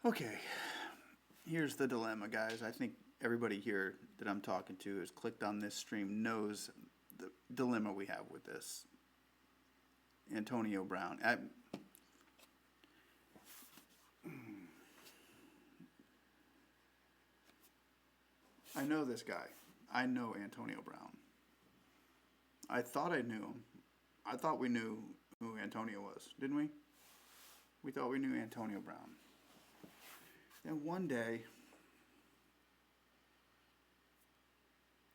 Okay, here's the dilemma, guys. I think everybody here that I'm talking to has clicked on this stream knows the dilemma we have with this. Antonio Brown. I know this guy. I know Antonio Brown. I thought I knew him. I thought we knew who Antonio was, didn't we? We thought we knew Antonio Brown. Then one day,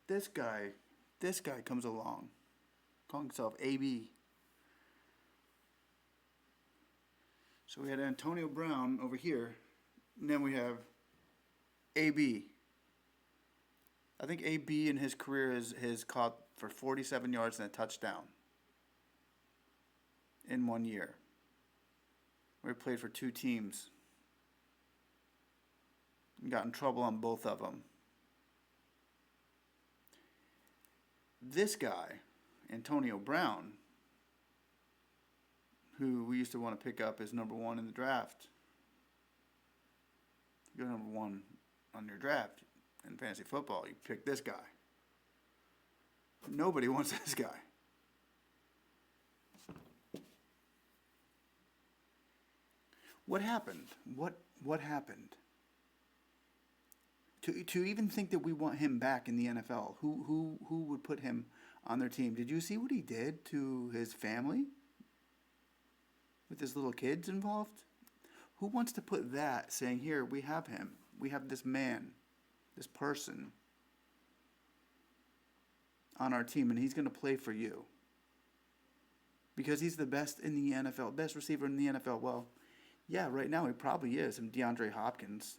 this guy, this guy comes along, calling himself AB. So we had Antonio Brown over here, and then we have AB. I think AB in his career has caught for 47 yards and a touchdown in 1 year. We played for two teams. And got in trouble on both of them. This guy, Antonio Brown, who we used to want to pick up as number one in the draft. You're number one on your draft in fantasy football. You pick this guy. Nobody wants this guy. What happened? What happened? To even think that we want him back in the NFL, who would put him on their team? Did you see what he did to his family? With his little kids involved? Who wants to put that, saying, here, we have him. We have this man, this person on our team, and he's going to play for you. Because he's the best in the NFL, best receiver in the NFL. Well, yeah, right now he probably is. And DeAndre Hopkins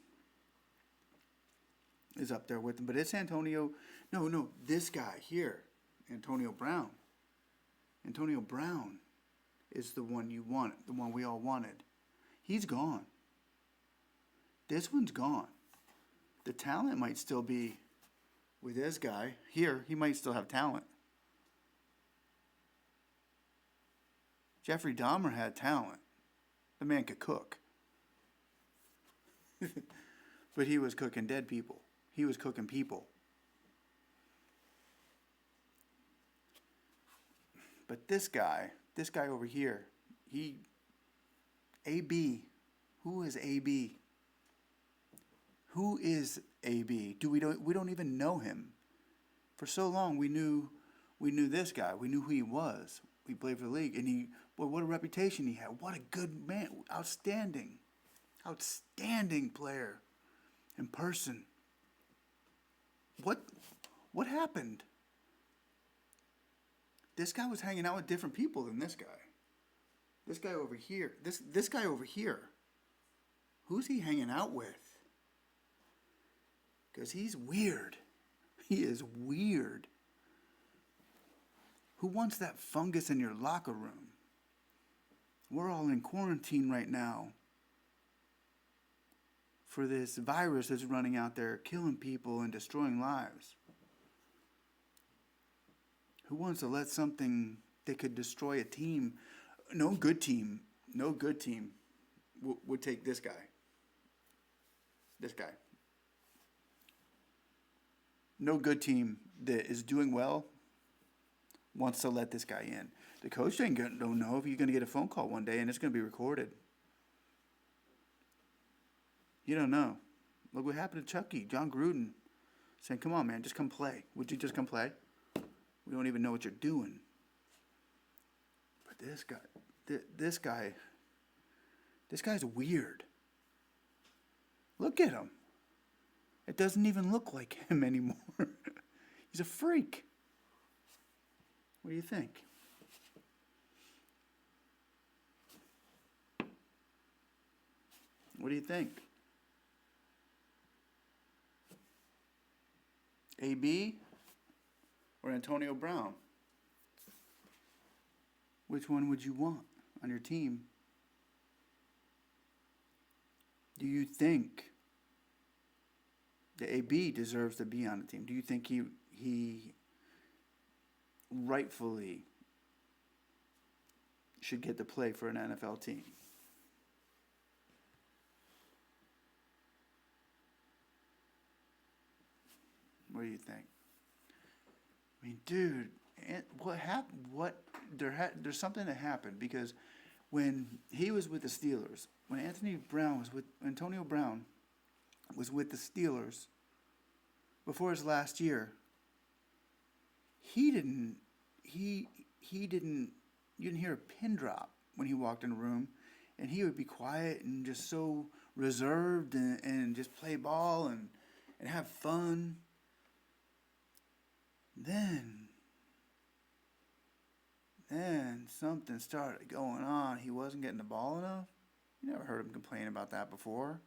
is up there with him. But it's Antonio. No, this guy here, Antonio Brown. Antonio Brown is the one you want, the one we all wanted. He's gone. This one's gone. The talent might still be with this guy. Here, he might still have talent. Jeffrey Dahmer had talent. The man could cook. But he was cooking dead people. He was cooking people. But this guy over here, AB, who is AB? Who is AB? We don't even know him. For so long we knew this guy. We knew who he was. We played for the league, and what a reputation he had. What a good man, outstanding player in person. What happened? This guy was hanging out with different people than this guy. This guy over here. This guy over here. Who's he hanging out with? Because he's weird. He is weird. Who wants that fungus in your locker room? We're all in quarantine right now for this virus that's running out there, killing people and destroying lives. Who wants to let something that could destroy a team? No good team would take this guy. This guy. No good team that is doing well wants to let this guy in. The coach don't know if he's going to get a phone call one day and it's going to be recorded. You don't know. Look what happened to Chucky, John Gruden, saying, come on, man, just come play. Would you just come play? We don't even know what you're doing. But this guy's weird. Look at him. It doesn't even look like him anymore. He's a freak. What do you think? What do you think? AB or Antonio Brown? Which one would you want on your team? Do you think that AB deserves to be on the team? Do you think he rightfully should get to play for an NFL team? What do you think? I mean, dude, what happened? There's something that happened because when he was with the Steelers, when Antonio Brown was with the Steelers before his last year, he didn't you didn't hear a pin drop when he walked in a room, and he would be quiet and just so reserved and just play ball and have fun. Then something started going on. He wasn't getting the ball enough. You never heard him complain about that before.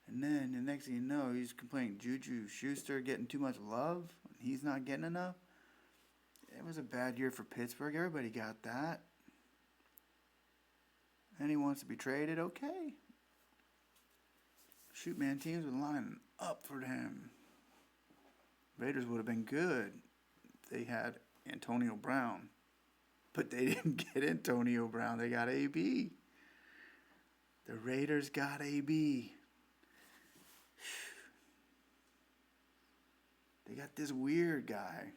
And then the next thing you know, he's complaining Juju Schuster getting too much love. He's not getting enough. It was a bad year for Pittsburgh. Everybody got that. And he wants to be traded. Okay. Shoot, man, teams would line up for him. Raiders would have been good if they had Antonio Brown. But they didn't get Antonio Brown. They got AB. The Raiders got AB. They got this weird guy.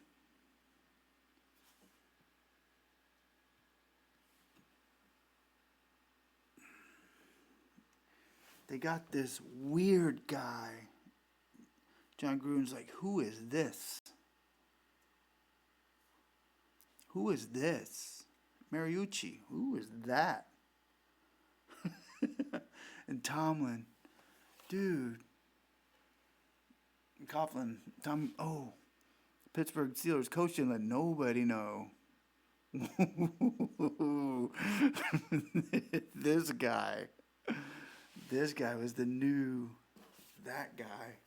They got this weird guy. John Gruden's like, who is this? Who is this? Mariucci, who is that? And Tomlin, dude. Coughlin, Pittsburgh Steelers coach didn't let nobody know. This guy was that guy.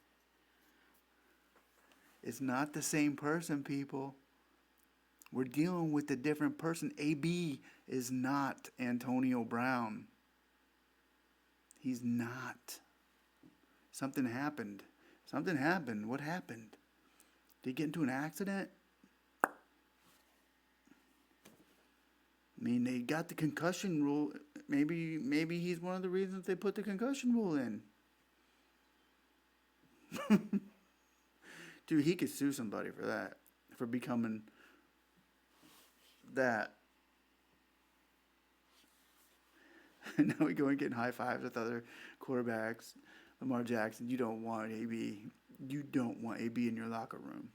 It's not the same person, people. We're dealing with a different person. AB is not Antonio Brown. He's not. Something happened. What happened? Did he get into an accident? I mean, they got the concussion rule. Maybe he's one of the reasons they put the concussion rule in. Dude, he could sue somebody for that, for becoming that. Now we go and get high fives with other quarterbacks. Lamar Jackson, you don't want AB. You don't want AB in your locker room.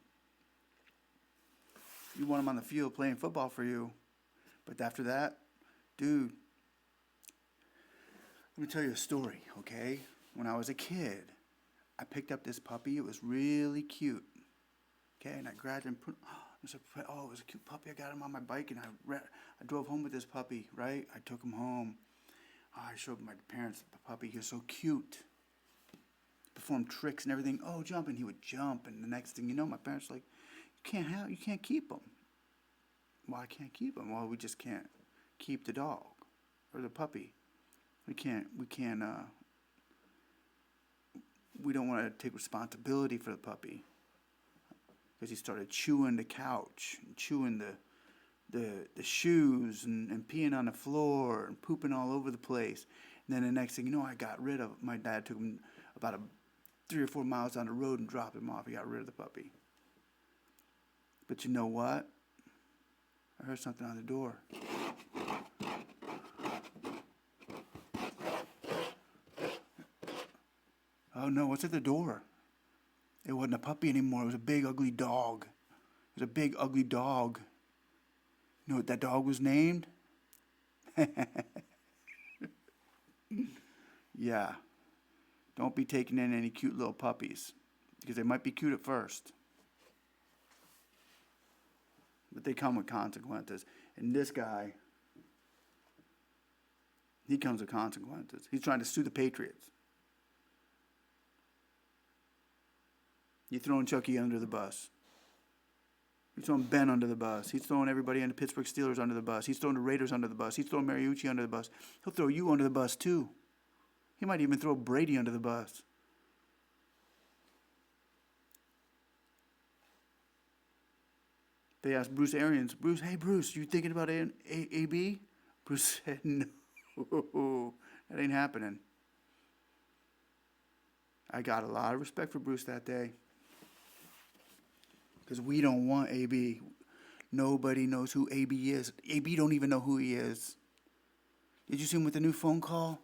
You want him on the field playing football for you. But after that, dude, let me tell you a story, okay? When I was a kid, I picked up this puppy. It was really cute. Okay, and I grabbed him. It was a cute puppy. I got him on my bike, and I drove home with this puppy, right? I took him home. I showed my parents the puppy. He was so cute. Performed tricks and everything. Oh, jump, and he would jump. And the next thing you know, my parents were like, you can't keep him. Well, I can't keep him. Well, we just can't keep the dog or the puppy. We don't want to take responsibility for the puppy. Because he started chewing the couch, and chewing the shoes, and peeing on the floor, and pooping all over the place. And then the next thing you know, my dad took him about 3 or 4 miles down the road and dropped him off. He got rid of the puppy. But you know what? I heard something on the door. Oh no, what's at the door? It wasn't a puppy anymore. It was a big, ugly dog. It was a big, ugly dog. You know what that dog was named? Yeah. Don't be taking in any cute little puppies, because they might be cute at first, but they come with consequences. And this guy, he comes with consequences. He's trying to sue the Patriots. He's throwing Chucky under the bus. He's throwing Ben under the bus. He's throwing everybody in the Pittsburgh Steelers under the bus. He's throwing the Raiders under the bus. He's throwing Mariucci under the bus. He'll throw you under the bus too. He might even throw Brady under the bus. They asked Bruce Arians, hey Bruce, you thinking about AB? Bruce said, no, that ain't happening. I got a lot of respect for Bruce that day. Because we don't want AB. Nobody knows who AB is. AB don't even know who he is. Did you see him with the new phone call?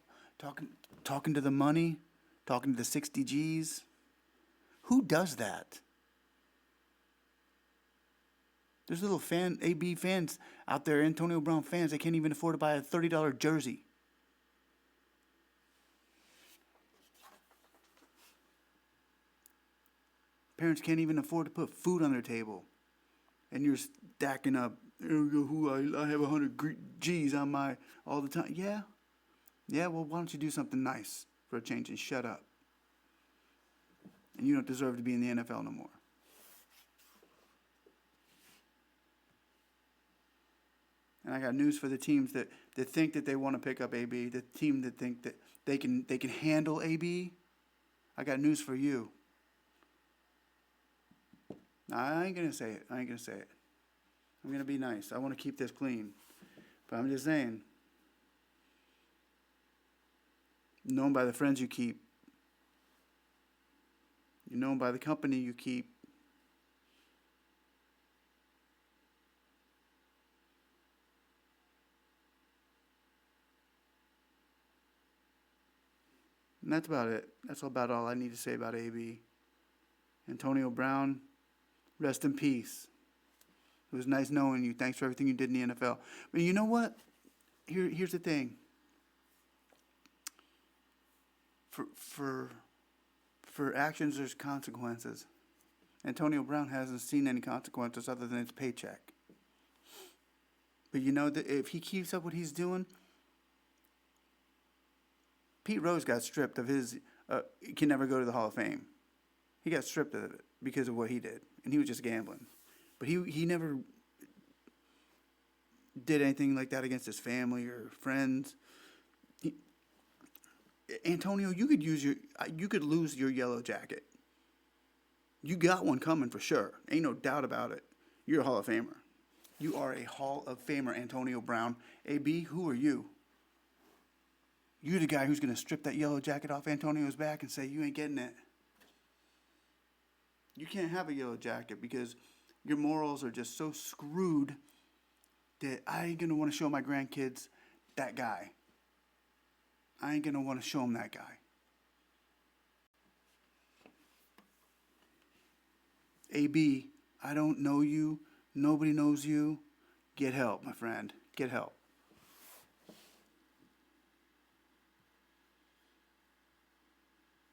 Talking to the money? Talking to the 60 G's? Who does that? There's little AB fans out there, Antonio Brown fans, they can't even afford to buy a $30 jersey. Parents can't even afford to put food on their table. And you're stacking up, I have 100 G's on my, all the time. Yeah? Yeah, well, why don't you do something nice for a change and shut up? And you don't deserve to be in the NFL no more. And I got news for the teams that think that they want to pick up AB, the team that think that they can handle AB. I got news for you. I ain't gonna say it. I'm gonna be nice. I want to keep this clean. But I'm just saying, known by the friends you keep. You're known by the company you keep. And that's about it. That's about all I need to say about AB. Antonio Brown, rest in peace. It was nice knowing you. Thanks for everything you did in the NFL. But you know what? Here's the thing. For actions, there's consequences. Antonio Brown hasn't seen any consequences other than his paycheck. But you know that if he keeps up what he's doing, Pete Rose got stripped of his, he can never go to the Hall of Fame. He got stripped of it because of what he did. And he was just gambling. But he never did anything like that against his family or friends. Antonio, you could lose your yellow jacket. You got one coming for sure. Ain't no doubt about it. You're a Hall of Famer. You are a Hall of Famer, Antonio Brown. AB, who are you? You're the guy who's going to strip that yellow jacket off Antonio's back and say, you ain't getting it. You can't have a yellow jacket because your morals are just so screwed that I ain't going to want to show my grandkids that guy. I ain't going to want to show them that guy. AB, I don't know you. Nobody knows you. Get help, my friend. Get help.